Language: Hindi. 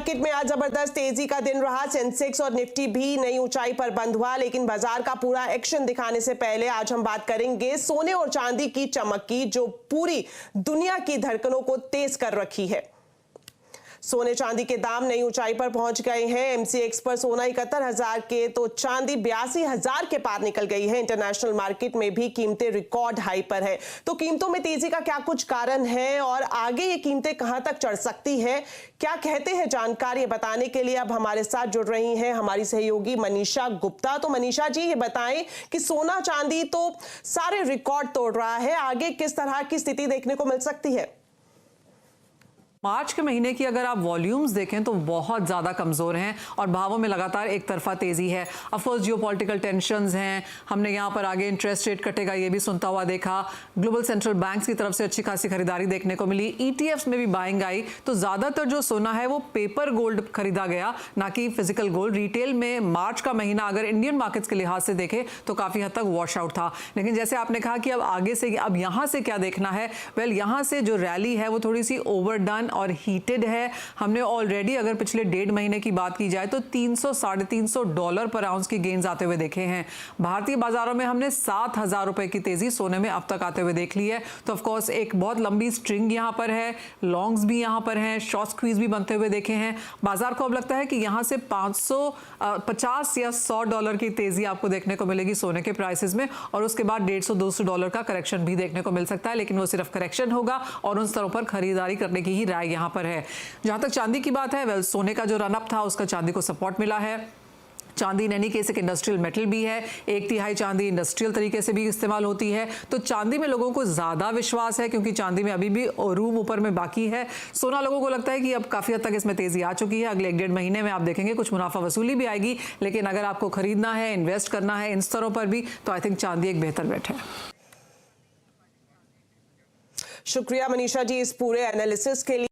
मार्केट में आज जबरदस्त तेजी का दिन रहा। सेंसेक्स और निफ्टी भी नई ऊंचाई पर बंद हुआ, लेकिन बाजार का पूरा एक्शन दिखाने से पहले आज हम बात करेंगे सोने और चांदी की चमक की, जो पूरी दुनिया की धड़कनों को तेज कर रखी है। सोने चांदी के दाम नई ऊंचाई पर पहुंच गए हैं। एमसीएक्स पर सोना 71,000 के तो चांदी 82,000 के पार निकल गई है। इंटरनेशनल मार्केट में भी कीमतें रिकॉर्ड हाई पर है। तो कीमतों में तेजी का क्या कुछ कारण है और आगे ये कीमतें कहां तक चढ़ सकती है, क्या कहते हैं जानकारी बताने के लिए अब हमारे साथ जुड़ रही हैं हमारी सहयोगी मनीषा गुप्ता। तो मनीषा जी, ये बताएं कि सोना चांदी तो सारे रिकॉर्ड तोड़ रहा है, आगे किस तरह की स्थिति देखने को मिल सकती है? मार्च के महीने की अगर आप वॉल्यूम्स देखें तो बहुत ज़्यादा कमज़ोर हैं और भावों में लगातार एक तरफा तेज़ी है। ऑफ कोर्स जियोपॉलिटिकल टेंशंस हैं, हमने यहाँ पर आगे इंटरेस्ट रेट कटेगा ये भी सुनता हुआ देखा। ग्लोबल सेंट्रल बैंक्स की तरफ से अच्छी खासी खरीदारी देखने को मिली। ईटीएफ्स में भी बाइंग आई। तो ज़्यादातर जो सोना है वो पेपर गोल्ड खरीदा गया, ना कि फिजिकल गोल्ड। रिटेल में मार्च का महीना अगर इंडियन मार्केट्स के लिहाज से देखें तो काफ़ी हद तक वॉश आउट था। लेकिन जैसे आपने कहा कि अब आगे से, अब यहाँ से क्या देखना है, वेल यहाँ से जो रैली है वो थोड़ी सी ओवरडन और हीटेड है। हमने ऑलरेडी अगर पिछले 1.5 महीने की बात की जाए तो $300-350 पर आउंस की गेन्स आते हुए देखे हैं। भारतीय बाजारों में हमने 7,000 रुपए की तेजी सोने में अब तक आते हुए देख ली है। तो ऑफकोर्स एक बहुत लंबी स्ट्रिंग यहाँ पर है, लॉन्ग्स भी यहाँ पर हैं, शॉर्ट स्क्वीज भी बनते हुए देखे हैं। बाजार को अब लगता है कि यहाँ से 550 या $100 की तेजी आपको देखने को मिलेगी सोने के प्राइसेस में, और उसके बाद $150-200 का करेक्शन भी देखने को मिल सकता है। लेकिन वो सिर्फ करेक्शन होगा और उन स्तरों पर खरीदारी करने की ही राय यहाँ पर है। जहां तक चांदी की बात है, वेल सोने का जो रन अप था उसका चांदी को सपोर्ट मिला है। चांदी इन एनी केस एक इंडस्ट्रियल मेटल भी है, 1/3 चांदी इंडस्ट्रियल तरीके से भी इस्तेमाल होती है। तो चांदी में लोगों को ज़्यादा विश्वास है क्योंकि चांदी में अभी भी रूम ऊपर में बाकी है। सोना लोगों को लगता है कि अब काफ़ी हद तक इसमें तेज़ी आ चुकी है। अगले 1-1.5 महीने में आप देखेंगे कुछ मुनाफा वसूली भी आएगी, लेकिन अगर आपको खरीदना है, इन्वेस्ट करना है इन स्तरों पर भी, तो आई थिंक चांदी एक बेहतर बेट है। शुक्रिया मनीषा जी इस पूरे एनालिसिस के लिए।